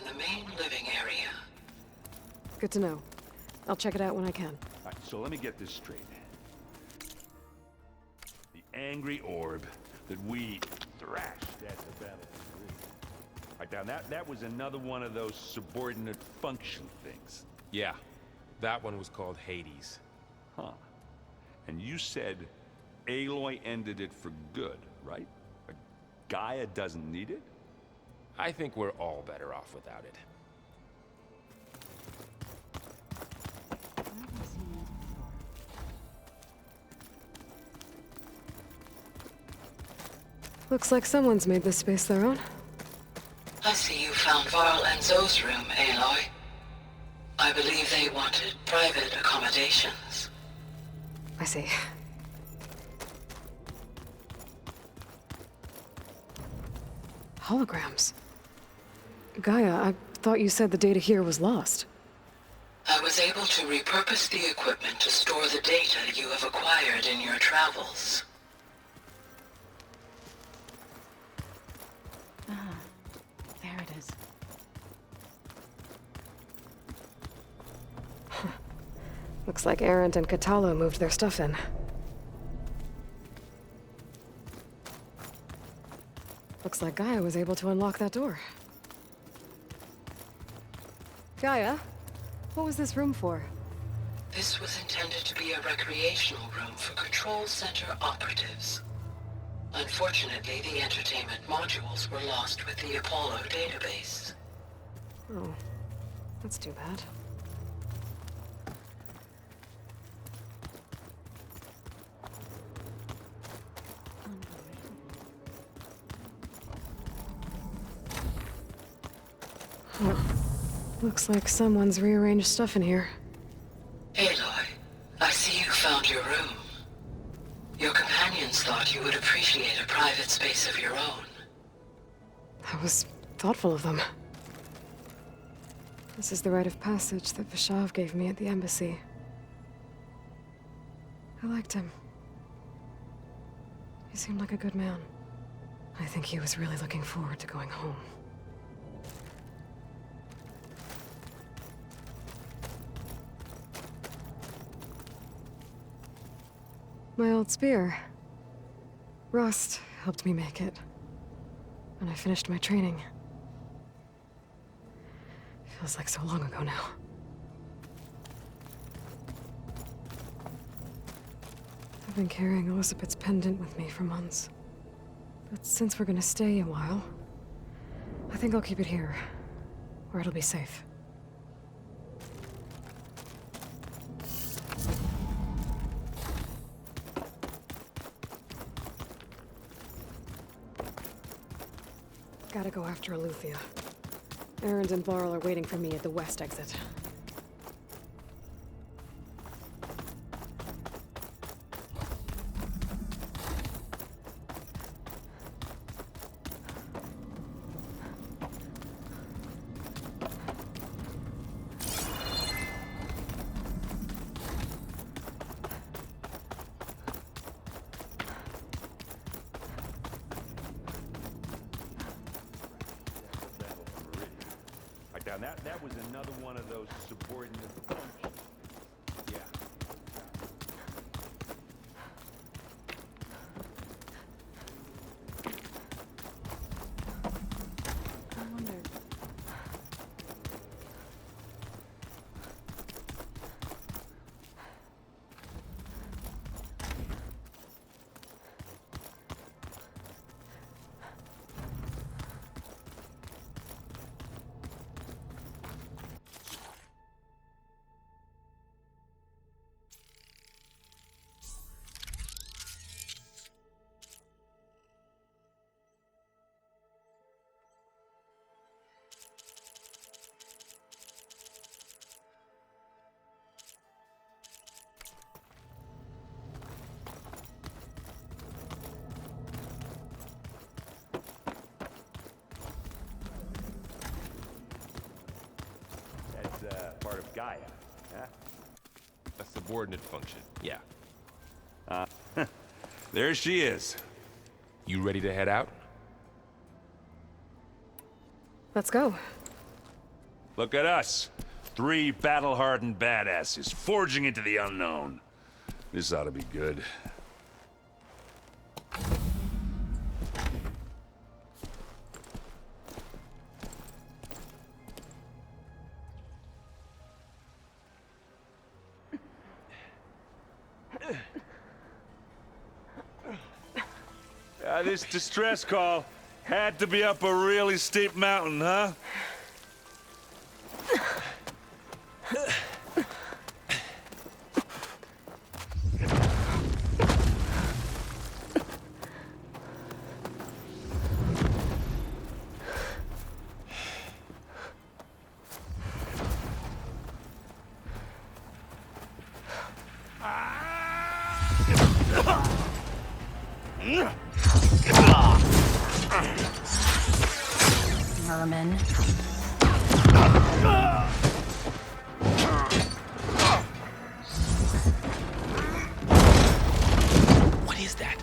in the main living area. Good to know. I'll check it out when I can. Alright, so let me get this straight. The angry orb that we thrashed at the Battle of Meridian. Alright, now that was another one of those subordinate function things. Yeah, that one was called Hades. Huh. And you said Aloy ended it for good, right? Like, Gaia doesn't need it? I think we're all better off without it. Looks like someone's made this space their own. I see you found Varl and Zoe's room, Aloy. I believe they wanted private accommodations. I see. Holograms. Gaia, I thought you said the data here was lost. I was able to repurpose the equipment to store the data you have acquired in your travels. Ah, there it is. Looks like Erend and Katalo moved their stuff in. Looks like Gaia was able to unlock that door. Gaia, what was this room for? This was intended to be a recreational room for Control Center operatives. Unfortunately, the entertainment modules were lost with the Apollo database. Oh, that's too bad. Huh. Looks like someone's rearranged stuff in here. Aloy, I see you found your room. Your companions thought you would appreciate a private space of your own. That was thoughtful of them. This is the rite of passage that Vishav gave me at the embassy. I liked him. He seemed like a good man. I think he was really looking forward to going home. My old spear. Rust helped me make it. When I finished my training. Feels like so long ago now. I've been carrying Elizabeth's pendant with me for months. But since we're gonna stay a while, I think I'll keep it here, where it'll be safe. Gotta go after Eleuthia. Erend and Varl are waiting for me at the west exit. Now that was another one of those subordinate functions. Yeah. I wonder. Part of Gaia, yeah? A subordinate function, yeah. There she is. You ready to head out? Let's go. Look at us. 3 battle-hardened badasses forging into the unknown. This ought to be good. This distress call had to be up a really steep mountain, huh? Vermin. What is that?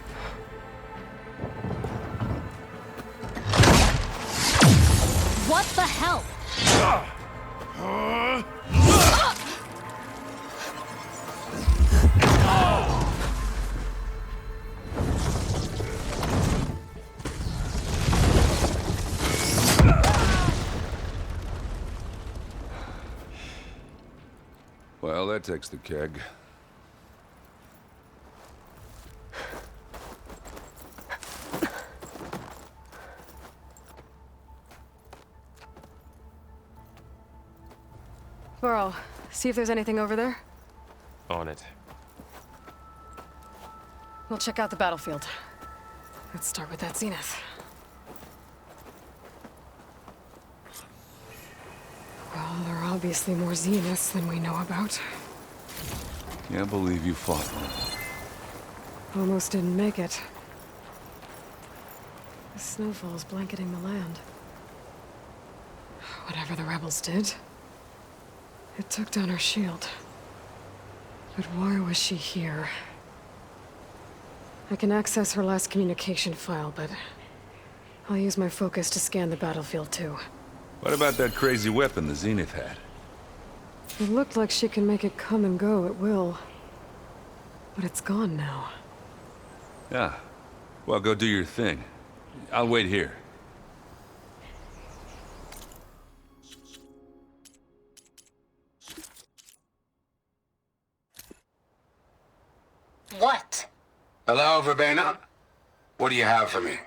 What the hell? Well, that takes the keg. Burl, see if there's anything over there. On it. We'll check out the battlefield. Let's start with that Zenith. Well, there are obviously more Zeniths than we know about. Can't believe you fought one. Almost didn't make it. The snowfall's blanketing the land. Whatever the rebels did, it took down her shield. But why was she here? I can access her last communication file, but I'll use my focus to scan the battlefield too. What about that crazy weapon the Zenith had? It looked like she can make it come and go at will. But it's gone now. Yeah. Well, go do your thing. I'll wait here. What? Hello, Verbena? What do you have for me?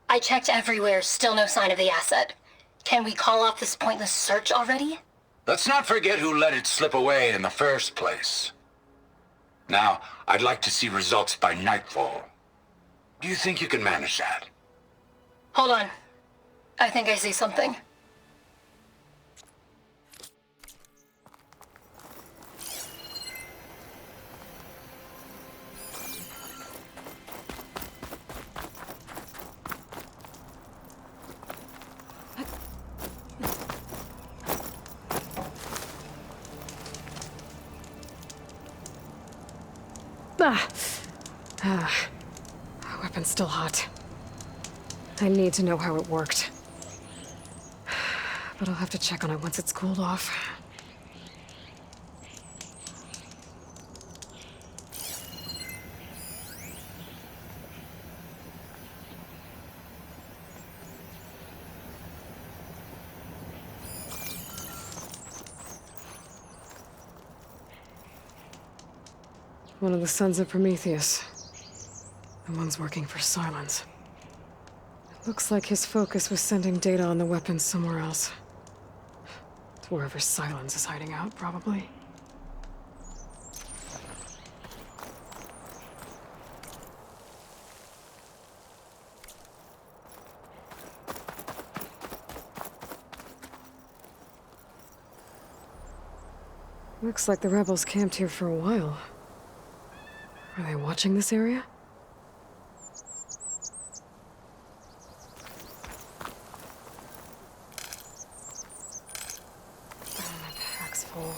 I checked everywhere, still no sign of the asset. Can we call off this pointless search already? Let's not forget who let it slip away in the first place. Now, I'd like to see results by nightfall. Do you think you can manage that? Hold on. I think I see something. Weapon's still hot. I need to know how it worked. But I'll have to check on it once it's cooled off. One of the sons of Prometheus. The one's working for Silence. It looks like his focus was sending data on the weapons somewhere else. To wherever Silence is hiding out, probably. Looks like the rebels camped here for a while. Are they watching this area? Oh, my pack's full.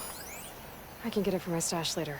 I can get it from my stash later.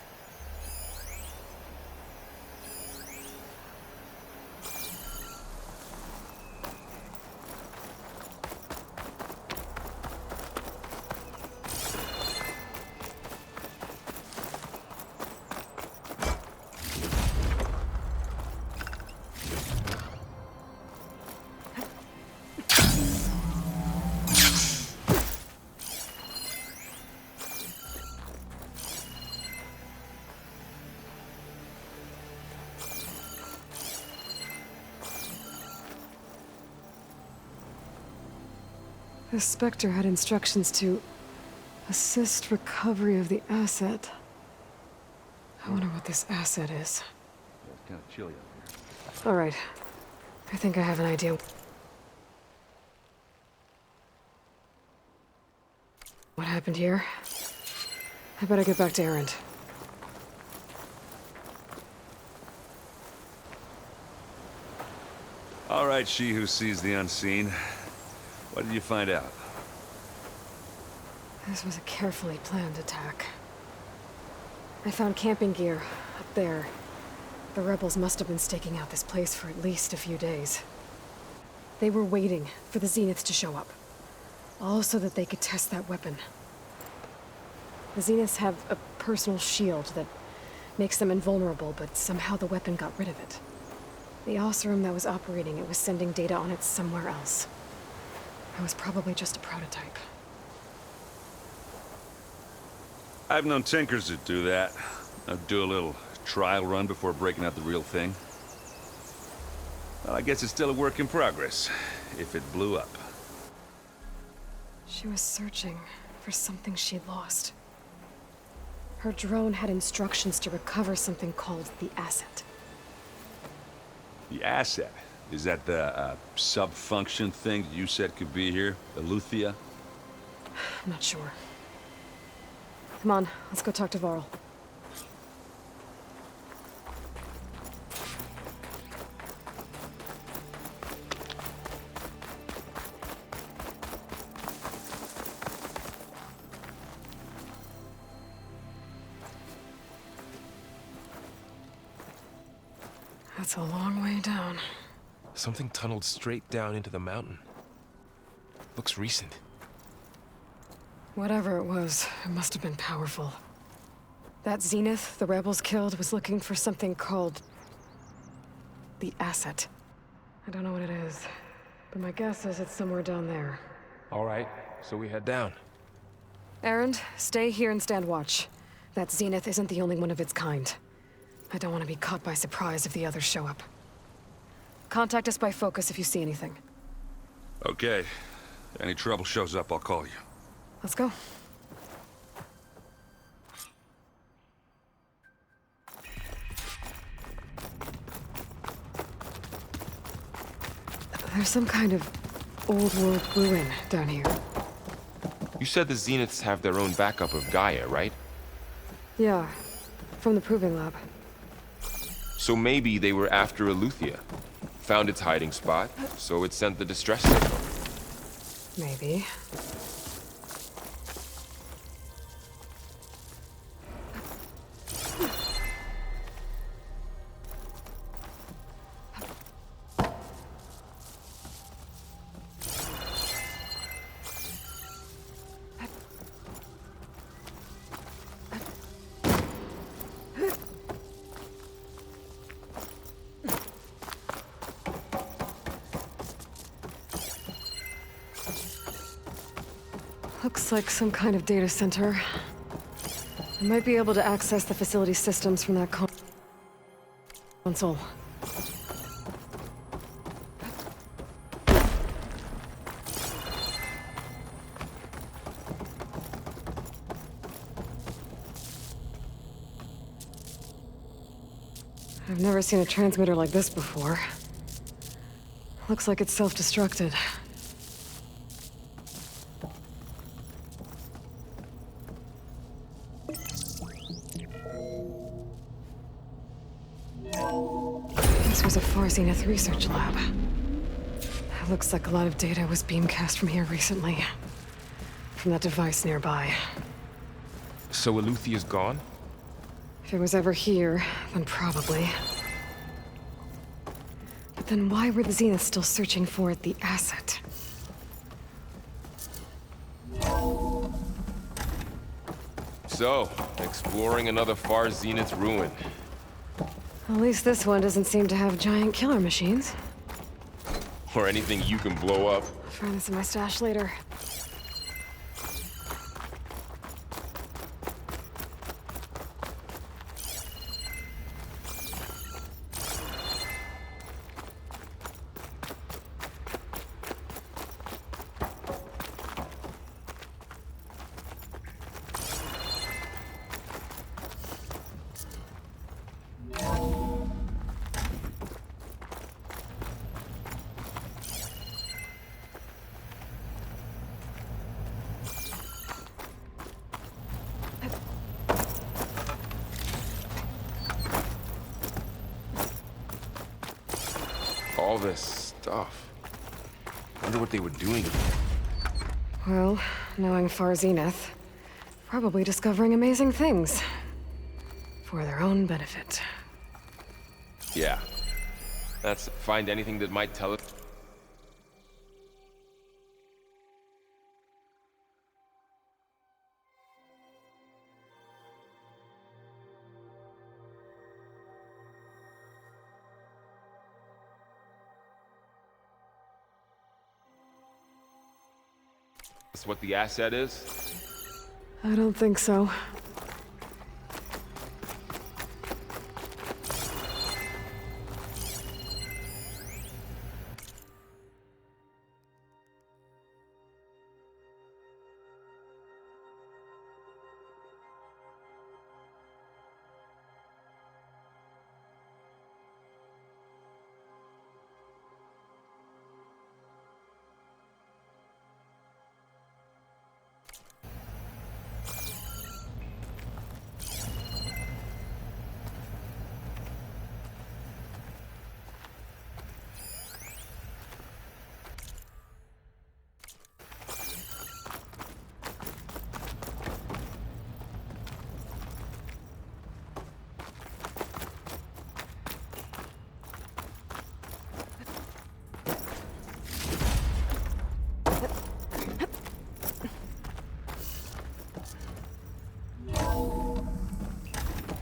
This Spectre had instructions to assist recovery of the asset. I wonder what this asset is. Yeah, it's kind of chilly up here. All right. I think I have an idea. What happened here? I better get back to Erend. All right, she who sees the unseen. What did you find out? This was a carefully planned attack. I found camping gear up there. The rebels must have been staking out this place for at least a few days. They were waiting for the Zeniths to show up. All so that they could test that weapon. The Zeniths have a personal shield that makes them invulnerable, but somehow the weapon got rid of it. The Oseram that was operating it was sending data on it somewhere else. It was probably just a prototype. I've known tinkers that do that. I'd do a little trial run before breaking out the real thing. Well, I guess it's still a work in progress, if it blew up. She was searching for something she'd lost. Her drone had instructions to recover something called the asset. The asset? Is that the sub-function thing you said could be here? Eleuthia? I'm not sure. Come on, let's go talk to Varl. That's a long way down. Something tunneled straight down into the mountain. Looks recent. Whatever it was, it must have been powerful. That Zenith the rebels killed was looking for something called the asset. I don't know what it is, but my guess is it's somewhere down there. All right, so we head down. Erend, stay here and stand watch. That Zenith isn't the only one of its kind. I don't want to be caught by surprise if the others show up. Contact us by focus if you see anything. Okay. Any trouble shows up, I'll call you. Let's go. There's some kind of old-world ruin down here. You said the Zeniths have their own backup of Gaia, right? Yeah, from the Proving Lab. So maybe they were after Eleuthia. Found its hiding spot, so it sent the distress signal. Maybe. Looks like some kind of data center. I might be able to access the facility systems from that console. I've never seen a transmitter like this before. Looks like it's self-destructed. This was a Far Zenith research lab. It looks like a lot of data was beamcast from here recently. From that device nearby. So Eleuthia's gone? If it was ever here, then probably. But then why were the Zeniths still searching for the asset? So, exploring another Far Zenith ruin. At least this one doesn't seem to have giant killer machines. Or anything you can blow up. I'll find this in my stash later. all this stuff. Wonder what they were doing. Well, knowing Far Zenith, probably discovering amazing things. For their own benefit. Yeah. That's find anything that might tell us. That's what the asset is? I don't think so.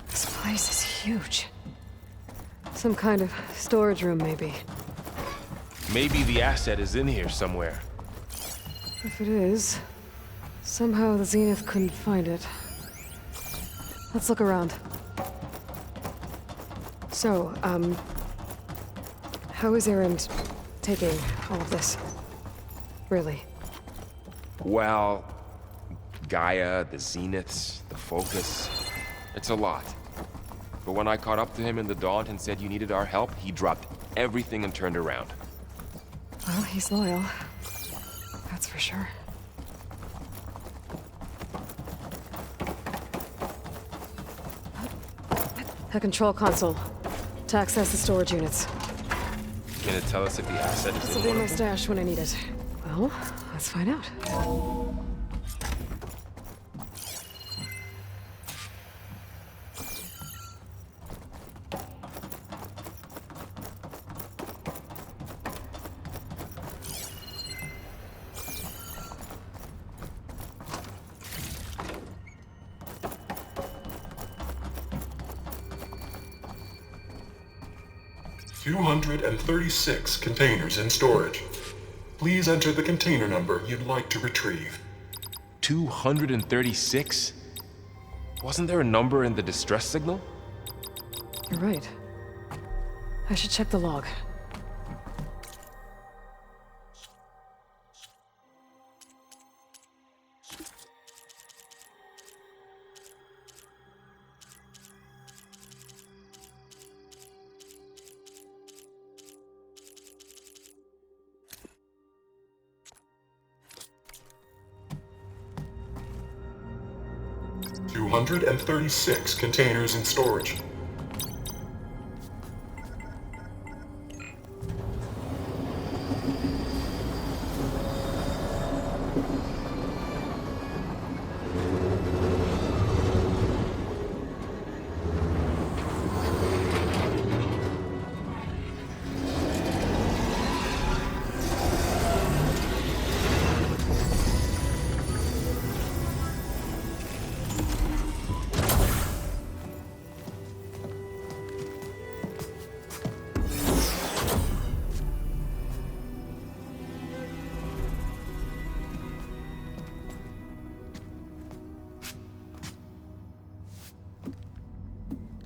This place is huge. Some kind of storage room, maybe. Maybe the asset is in here somewhere. If it is, somehow the Zenith couldn't find it. Let's look around. So, how is Erend taking all of this? Really? Well, Gaia, the Zeniths, the Focus. It's a lot. But when I caught up to him in the Daunt and said you needed our help, he dropped everything and turned around. Well, he's loyal. That's for sure. A control console. To access the storage units. Can it tell us if the asset is This in will be one my of them? stash when I need it. Well, let's find out. 236 containers in storage. Please enter the container number you'd like to retrieve. 236? Wasn't there a number in the distress signal? You're right. I should check the log. and 36 containers in storage.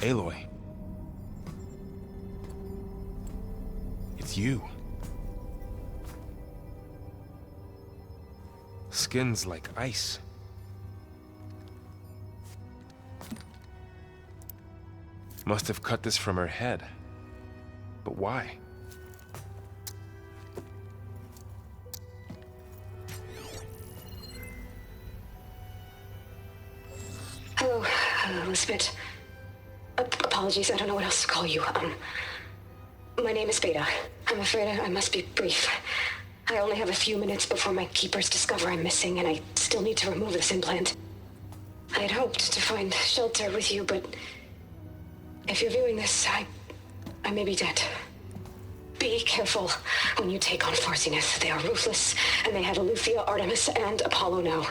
Aloy. It's you. Skin's like ice. Must have cut this from her head. But why? Hello, Spit. Apologies, I don't know what else to call you. My name is Beta. I'm afraid I must be brief. I only have a few minutes before my keepers discover I'm missing, and I still need to remove this implant. I had hoped to find shelter with you, but if you're viewing this, I may be dead. Be careful when you take on Far Zenith. They are ruthless, and they have Eleuthia, Artemis, and Apollo now.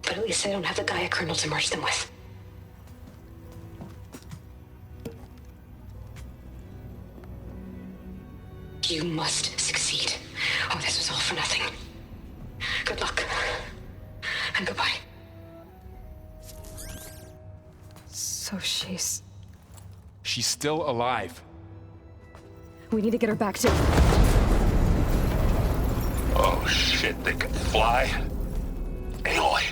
But at least they don't have the Gaia kernel to merge them with. You must succeed. Oh, this was all for nothing. Good luck. And goodbye. So she's... She's still alive. We need to get her back to... Oh shit, they can fly? Aloy!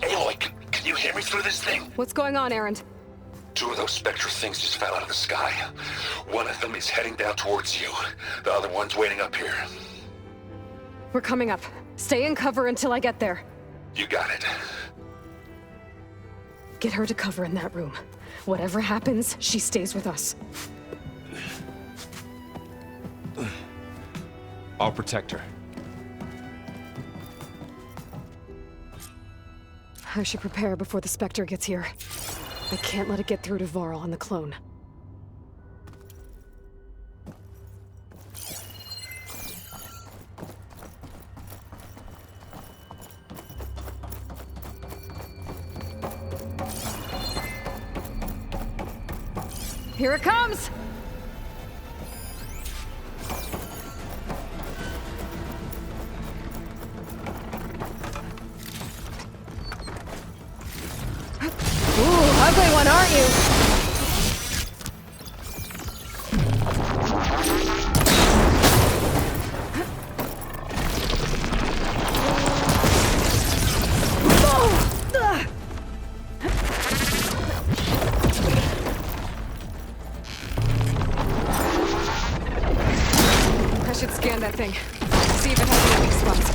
Aloy, can you hear me through this thing? What's going on, Erend? 2 of those Spectre things just fell out of the sky. One of them is heading down towards you. The other one's waiting up here. We're coming up. Stay in cover until I get there. You got it. Get her to cover in that room. Whatever happens, she stays with us. I'll protect her. I should prepare before the Spectre gets here. I can't let it get through to Varl and the clone. Here it comes! Ooh, ugly one, aren't you? I should scan that thing. See if it has any weak spots.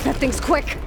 That thing's quick!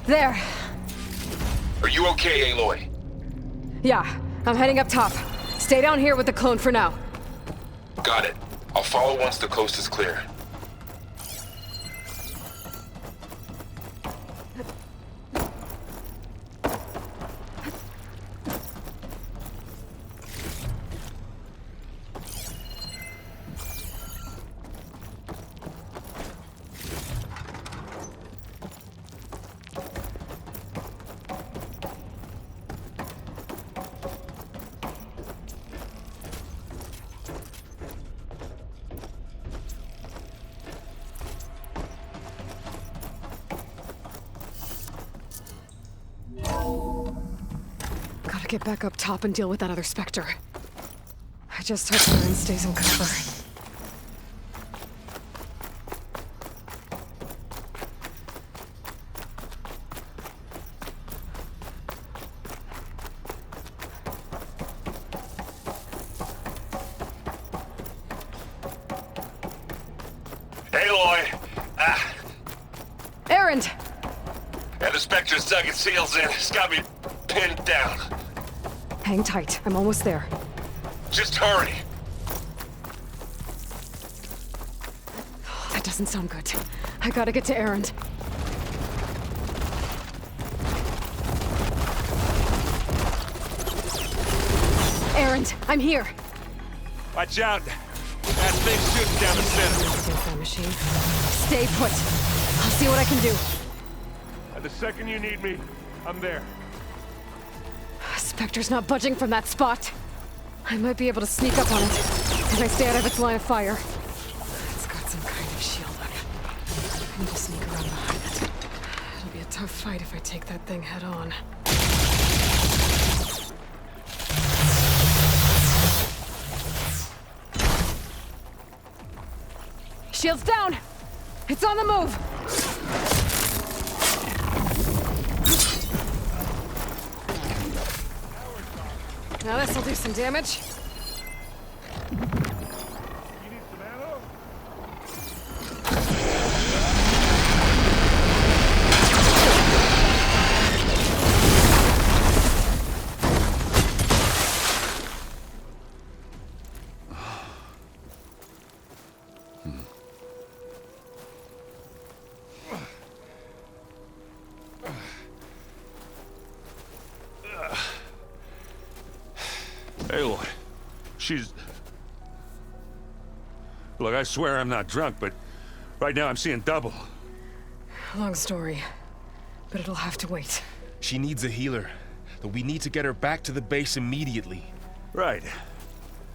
There. Are you okay, Aloy? Yeah, I'm heading up top. Stay down here with the clone for now. Got it. I'll follow once the coast is clear. Gotta get back up top and deal with that other Spectre. I just hope Erend stays in cover. Aloy! Erend! And the Spectre's dug its heels in. It's got me pinned down. Hang tight. I'm almost there. Just hurry. That doesn't sound good. I gotta get to Erend. Erend, I'm here. Watch out. That thing's shooting down the center. Against that machine. Stay put. I'll see what I can do. The second you need me, I'm there. Spectre's not budging from that spot. I might be able to sneak up on it if I stay out of its line of fire. It's got some kind of shield on it. I need to sneak around behind it. It'll be a tough fight if I take that thing head on. Shield's down! It's on the move! Now this'll do some damage. Aloy, she's... Look, I swear I'm not drunk, but right now I'm seeing double. Long story, but it'll have to wait. She needs a healer, but we need to get her back to the base immediately. Right.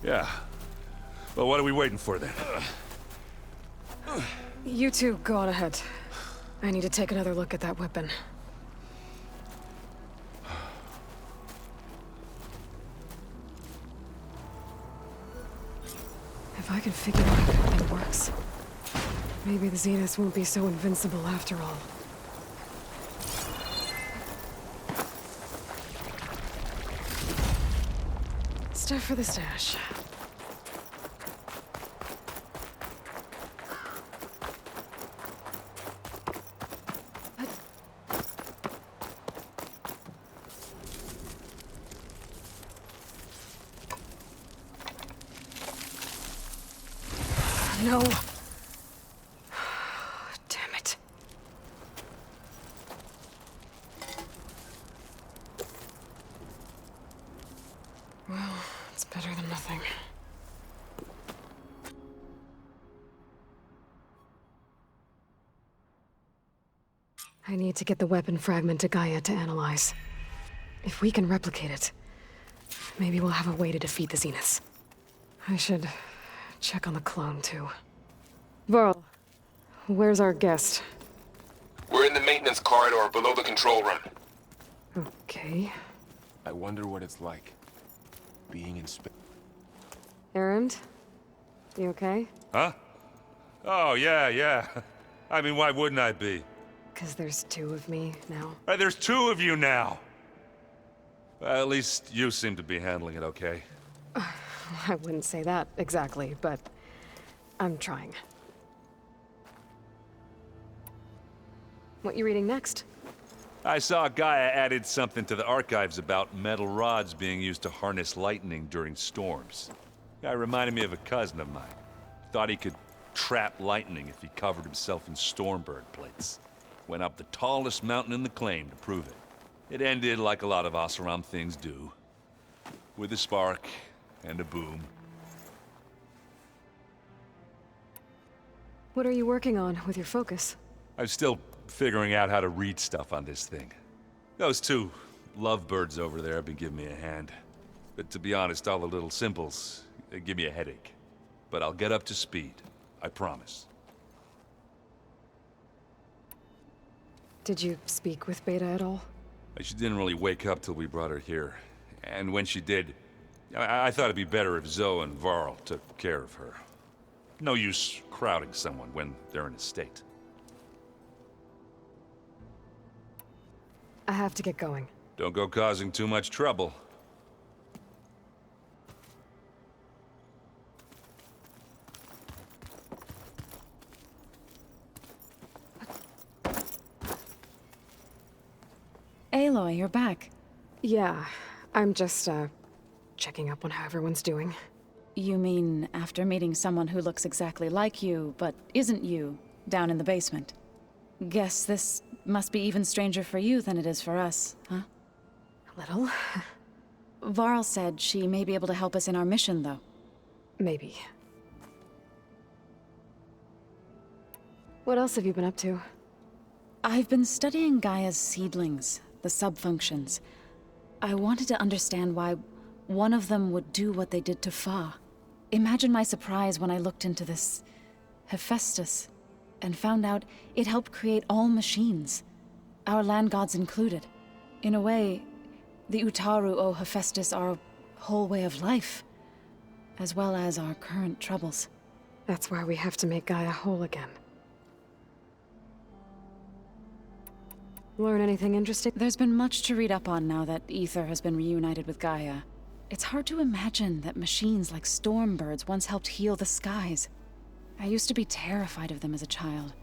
Yeah. Well, what are we waiting for then? You two go on ahead. I need to take another look at that weapon. If I can figure out how that thing works, maybe the Zeniths won't be so invincible after all. Stuff for the stash. No. Damn it. Well, it's better than nothing. I need to get the weapon fragment to Gaia to analyze. If we can replicate it, maybe we'll have a way to defeat the Zeniths. I should check on the clone, too. Varl, where's our guest? We're in the maintenance corridor below the control room. Okay. I wonder what it's like, being in space. Erend? You okay? Huh? Oh, yeah. I mean, why wouldn't I be? 'Cause there's two of me now. There's two of you now! Well, at least you seem to be handling it okay. I wouldn't say that exactly, but I'm trying. What you reading next? I saw Gaia added something to the archives about metal rods being used to harness lightning during storms. Guy reminded me of a cousin of mine. Thought he could trap lightning if he covered himself in Stormbird plates. Went up the tallest mountain in the claim to prove it. It ended like a lot of Oseram things do. With a spark and a boom. What are you working on with your focus? I'm still figuring out how to read stuff on this thing. Those two lovebirds over there have been giving me a hand. But to be honest, all the little symbols, they give me a headache. But I'll get up to speed. I promise. Did you speak with Beta at all? She didn't really wake up till we brought her here. And when she did, I thought it'd be better if Zoe and Varl took care of her. No use crowding someone when they're in a state. I have to get going. Don't go causing too much trouble. Aloy, you're back. Yeah, I'm just, checking up on how everyone's doing. You mean after meeting someone who looks exactly like you, but isn't you, down in the basement? Guess this must be even stranger for you than it is for us, huh? A little. Varl said she may be able to help us in our mission, though. Maybe. What else have you been up to? I've been studying Gaia's seedlings, the subfunctions. I wanted to understand why one of them would do what they did to Fa. Imagine my surprise when I looked into this Hephaestus and found out it helped create all machines, our land gods included. In a way, the Utaru owe Hephaestus our whole way of life, as well as our current troubles. That's why we have to make Gaia whole again. Learn anything interesting? There's been much to read up on now that Aether has been reunited with Gaia. It's hard to imagine that machines like Stormbirds once helped heal the skies. I used to be terrified of them as a child.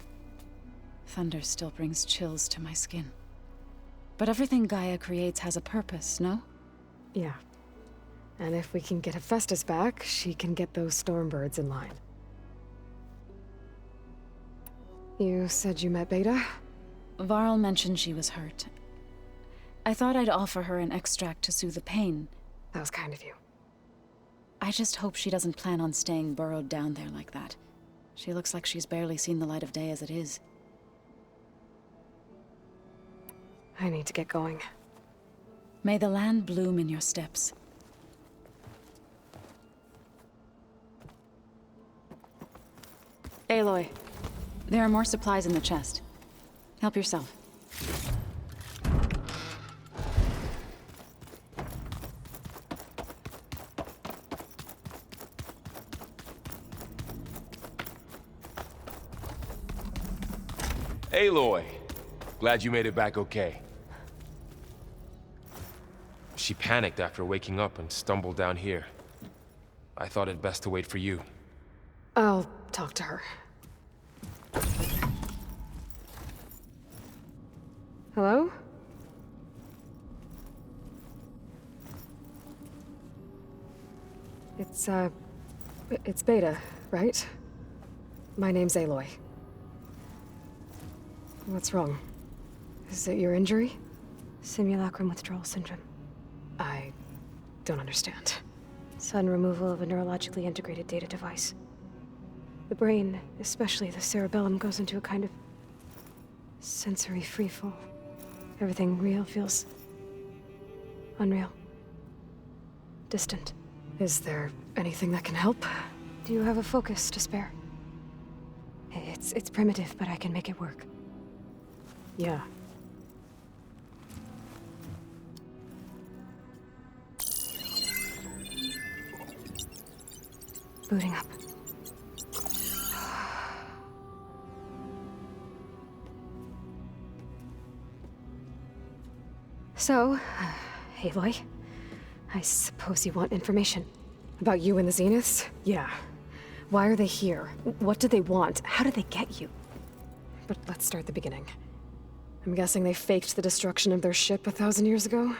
Thunder still brings chills to my skin. But everything Gaia creates has a purpose, no? Yeah. And if we can get Hephaestus back, she can get those Stormbirds in line. You said you met Beta? Varl mentioned she was hurt. I thought I'd offer her an extract to soothe the pain. That was kind of you. I just hope she doesn't plan on staying burrowed down there like that. She looks like she's barely seen the light of day as it is. I need to get going. May the land bloom in your steps. Aloy, there are more supplies in the chest. Help yourself. Aloy! Glad you made it back okay. She panicked after waking up and stumbled down here. I thought it best to wait for you. I'll talk to her. Hello? It's Beta, right? My name's Aloy. What's wrong? Is it your injury? Simulacrum withdrawal syndrome. I don't understand. Sudden removal of a neurologically integrated data device. The brain, especially the cerebellum, goes into a kind of sensory freefall. Everything real feels unreal. Distant. Is there anything that can help? Do you have a focus to spare? It's primitive, but I can make it work. Yeah. Booting up. So, Aloy, I suppose you want information. About you and the Zeniths? Yeah. Why are they here? What do they want? How did they get you? But let's start at the beginning. I'm guessing they faked the destruction of their ship 1,000 years ago?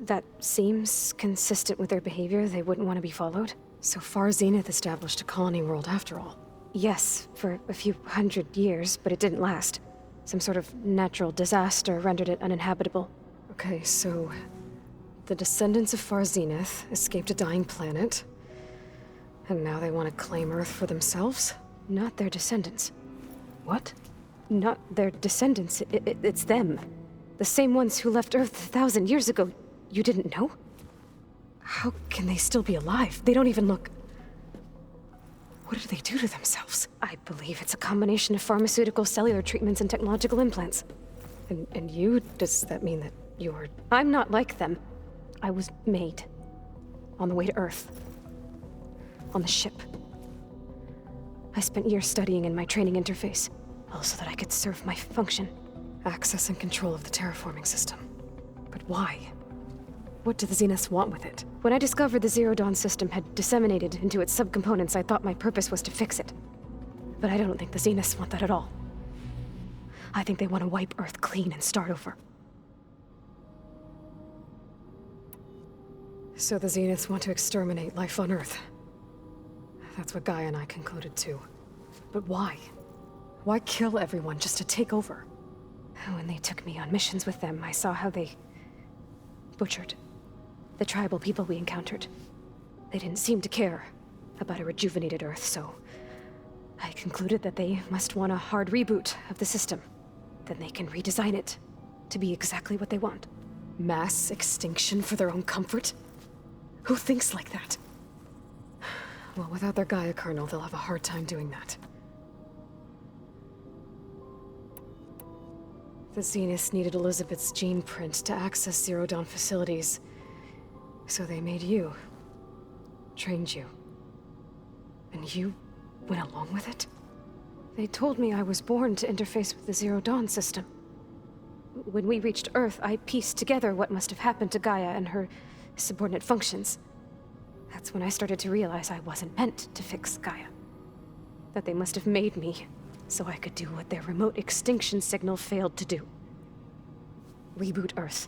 That seems consistent with their behavior. They wouldn't want to be followed. So Far Zenith established a colony world after all. Yes, for a few hundred years, but it didn't last. Some sort of natural disaster rendered it uninhabitable. Okay, so the descendants of Far Zenith escaped a dying planet, and now they want to claim Earth for themselves? Not their descendants. What? Not their descendants. It's them. The same ones who left Earth 1,000 years ago. You didn't know? How can they still be alive? They don't even look... What do they do to themselves? I believe it's a combination of pharmaceutical, cellular treatments, and technological implants. And you? Does that mean that you're... I'm not like them. I was made. On the way to Earth. On the ship. I spent years studying in my training interface, all so that I could serve my function. Access and control of the terraforming system. But why? What do the Zeniths want with it? When I discovered the Zero Dawn system had disseminated into its subcomponents, I thought my purpose was to fix it. But I don't think the Zeniths want that at all. I think they want to wipe Earth clean and start over. So the Zeniths want to exterminate life on Earth. That's what Gaia and I concluded too. But why? Why kill everyone just to take over? When they took me on missions with them, I saw how they butchered the tribal people we encountered. They didn't seem to care about a rejuvenated Earth, so I concluded that they must want a hard reboot of the system. Then they can redesign it to be exactly what they want. Mass extinction for their own comfort? Who thinks like that? Well, without their Gaia kernel, they'll have a hard time doing that. The Zeniths needed Elizabeth's gene print to access Zero Dawn facilities. So they made you. Trained you. And you went along with it? They told me I was born to interface with the Zero Dawn system. When we reached Earth, I pieced together what must have happened to Gaia and her subordinate functions. That's when I started to realize I wasn't meant to fix Gaia. That they must have made me so I could do what their remote extinction signal failed to do. Reboot Earth,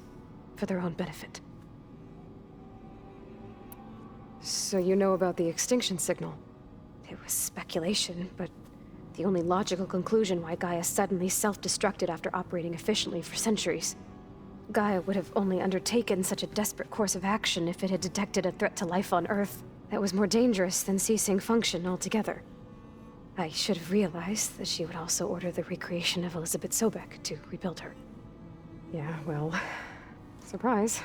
for their own benefit. So you know about the extinction signal? It was speculation, but the only logical conclusion why Gaia suddenly self-destructed after operating efficiently for centuries. Gaia would have only undertaken such a desperate course of action if it had detected a threat to life on Earth that was more dangerous than ceasing function altogether. I should have realized that she would also order the recreation of Elizabeth Sobek to rebuild her. Yeah, well, surprise.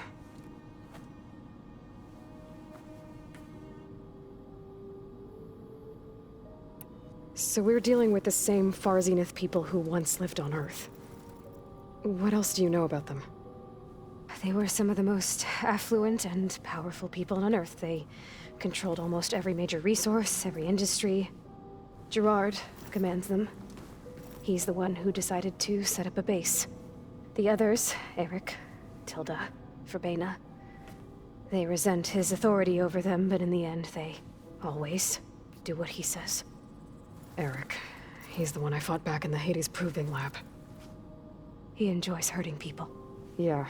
So we're dealing with the same Far Zenith people who once lived on Earth. What else do you know about them? They were some of the most affluent and powerful people on Earth. They controlled almost every major resource, every industry. Gerard commands them. He's the one who decided to set up a base. The others, Eric, Tilda, Verbena, they resent his authority over them, but in the end, they always do what he says. Eric. He's the one I fought back in the Hades Proving Lab. He enjoys hurting people. Yeah,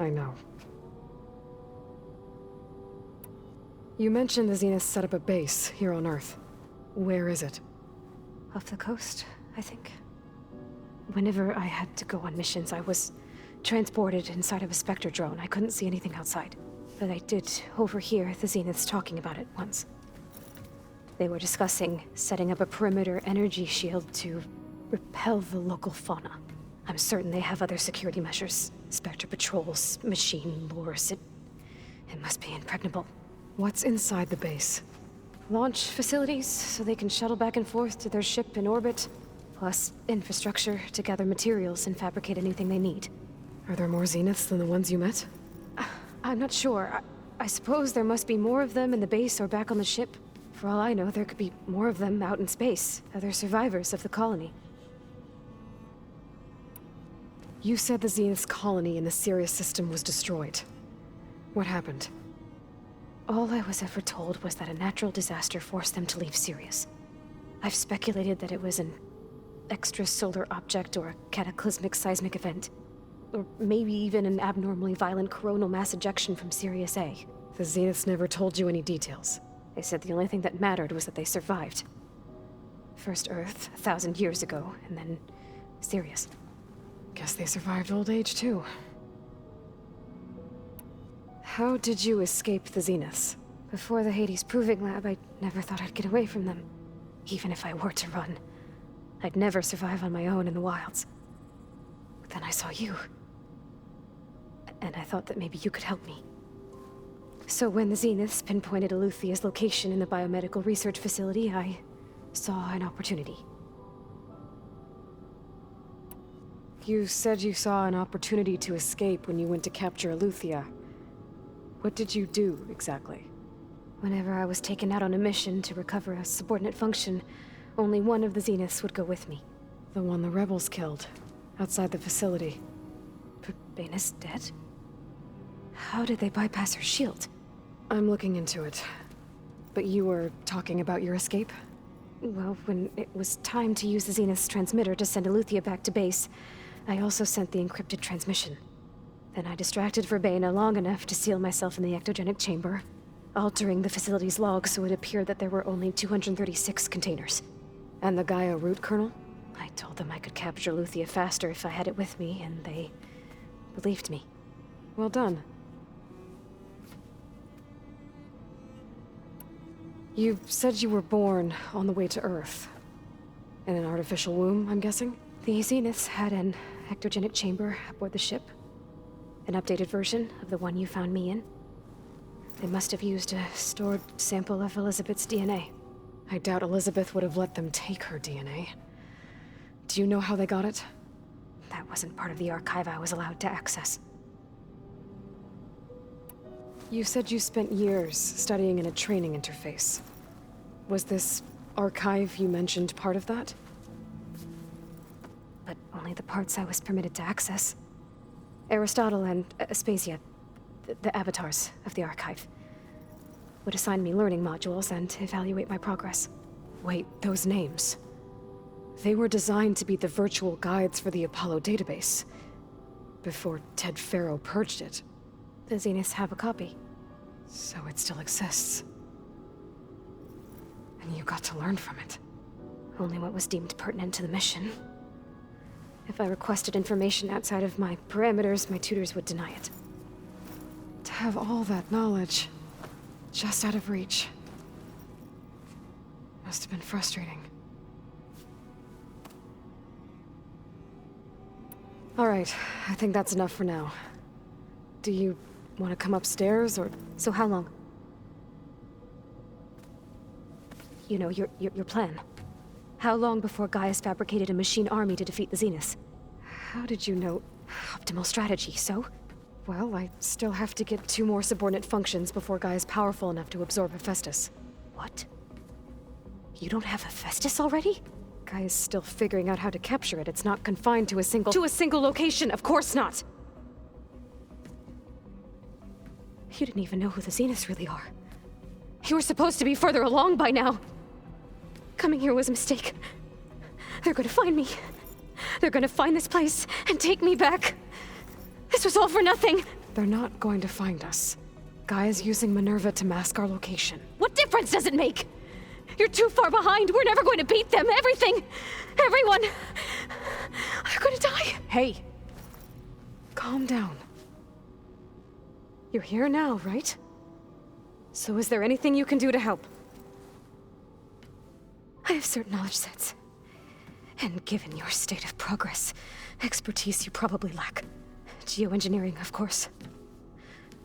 I know. You mentioned the Zeniths set up a base here on Earth. Where is it? Off the coast, I think. Whenever I had to go on missions, I was transported inside of a Spectre drone. I couldn't see anything outside. But I did overhear the Zeniths talking about it once. They were discussing setting up a perimeter energy shield to repel the local fauna. I'm certain they have other security measures. Spectre patrols, machine lures. It must be impregnable. What's inside the base? Launch facilities, so they can shuttle back and forth to their ship in orbit. Plus infrastructure to gather materials and fabricate anything they need. Are there more Zeniths than the ones you met? I'm not sure. I suppose there must be more of them in the base or back on the ship. For all I know, there could be more of them out in space, other survivors of the colony. You said the Zenith's colony in the Sirius system was destroyed. What happened? All I was ever told was that a natural disaster forced them to leave Sirius. I've speculated that it was an extrasolar object or a cataclysmic seismic event. Or maybe even an abnormally violent coronal mass ejection from Sirius A. The Zeniths never told you any details. They said the only thing that mattered was that they survived. First Earth, 1,000 years ago, and then Sirius. Guess they survived old age, too. How did you escape the Zeniths? Before the Hades Proving Lab, I never thought I'd get away from them. Even if I were to run, I'd never survive on my own in the wilds. But then I saw you. And I thought that maybe you could help me. So when the Zeniths pinpointed Eluthia's location in the biomedical research facility, I saw an opportunity. You said you saw an opportunity to escape when you went to capture Eluthia. What did you do, exactly? Whenever I was taken out on a mission to recover a subordinate function, only one of the Zeniths would go with me. The one the rebels killed, outside the facility. Verbena's dead? How did they bypass her shield? I'm looking into it. But you were talking about your escape? Well, when it was time to use the Zenith's transmitter to send Eluthia back to base, I also sent the encrypted transmission. Then I distracted Verbena long enough to seal myself in the ectogenic chamber, altering the facility's log so it appeared that there were only 236 containers. And the Gaia root kernel? I told them I could capture Luthia faster if I had it with me, and they believed me. Well done. You said you were born on the way to Earth. In an artificial womb, I'm guessing? The Zeniths had an ectogenic chamber aboard the ship. An updated version of the one you found me in. They must have used a stored sample of Elizabeth's DNA. I doubt Elizabeth would have let them take her DNA. Do you know how they got it? That wasn't part of the archive I was allowed to access. You said you spent years studying in a training interface. Was this archive you mentioned part of that? But only the parts I was permitted to access. Aristotle and Aspasia, the avatars of the archive, would assign me learning modules and evaluate my progress. Wait, those names. They were designed to be the virtual guides for the Apollo database, before Ted Faro purged it. The Zeniths have a copy, so it still exists. And you got to learn from it. Only what was deemed pertinent to the mission. If I requested information outside of my parameters, my tutors would deny it. To have all that knowledge, just out of reach, must have been frustrating. All right, I think that's enough for now. Do you want to come upstairs, or... So how long? You know, your plan. How long before Gaius fabricated a machine army to defeat the Zeniths? How did you know? Optimal strategy, so? Well, I still have to get 2 more subordinate functions before Gaia is powerful enough to absorb Hephaestus. What? You don't have Hephaestus already? Gaia's still figuring out how to capture it. It's not confined to a single location, of course not! You didn't even know who the Zeniths really are. You were supposed to be further along by now. Coming here was a mistake. They're gonna find me. They're gonna find this place and take me back. This was all for nothing. They're not going to find us. Gaia's using Minerva to mask our location. What difference does it make? You're too far behind. We're never going to beat them. Everything, everyone, are gonna die. Hey, calm down. You're here now, right? So is there anything you can do to help? I have certain knowledge sets. And given your state of progress, expertise you probably lack. Geoengineering, of course.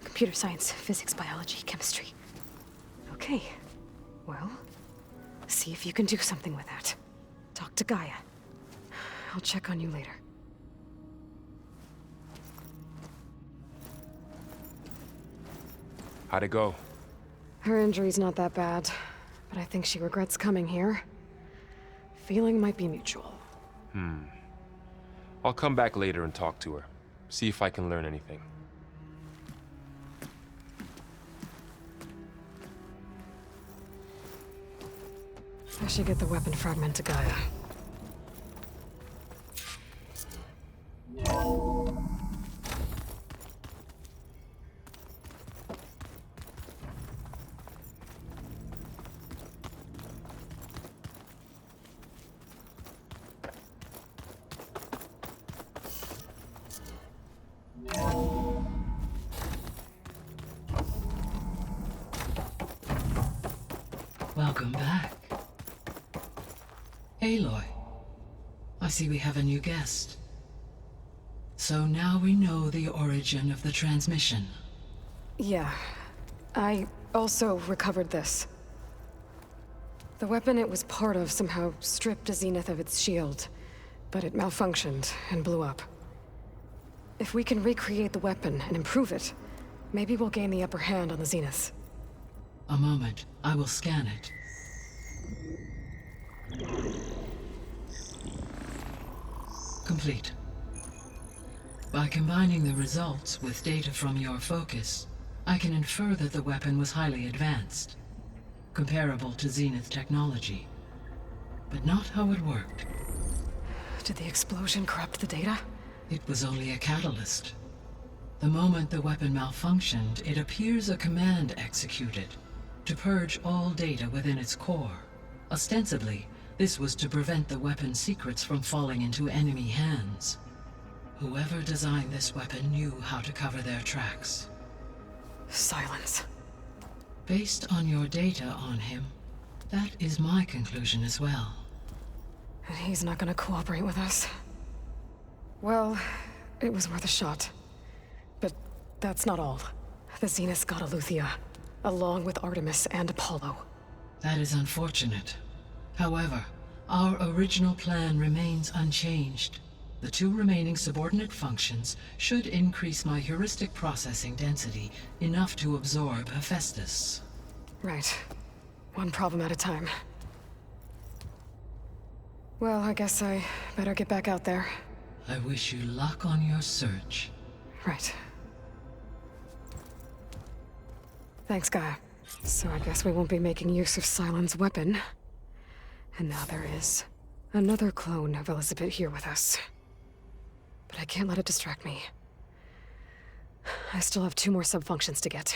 Computer science, physics, biology, chemistry. Okay. Well, see if you can do something with that. Talk to Gaia. I'll check on you later. How'd it go? Her injury's not that bad, but I think she regrets coming here. Feeling might be mutual. I'll come back later and talk to her. See if I can learn anything. I should get the weapon fragment to Gaia. Welcome back. Aloy, I see we have a new guest. So now we know the origin of the transmission. Yeah. I also recovered this. The weapon it was part of somehow stripped a Zenith of its shield, but it malfunctioned and blew up. If we can recreate the weapon and improve it, maybe we'll gain the upper hand on the Zeniths. A moment, I will scan it. Complete. By combining the results with data from your focus, I can infer that the weapon was highly advanced, comparable to Zenith technology, but not how it worked. Did the explosion corrupt the data? It was only a catalyst. The moment the weapon malfunctioned, it appears a command executed to purge all data within its core. Ostensibly, this was to prevent the weapon's secrets from falling into enemy hands. Whoever designed this weapon knew how to cover their tracks. Silence. Based on your data on him, that is my conclusion as well. And he's not gonna cooperate with us. Well, it was worth a shot. But that's not all. The Zeniths got Eleuthia, along with Artemis and Apollo. That is unfortunate. However, our original plan remains unchanged. The 2 remaining subordinate functions should increase my heuristic processing density enough to absorb Hephaestus. Right. One problem at a time. Well, I guess I better get back out there. I wish you luck on your search. Right. Thanks, Gaia. So I guess we won't be making use of Cylon's weapon. And now there is another clone of Elizabeth here with us. But I can't let it distract me. I still have 2 more sub-functions to get.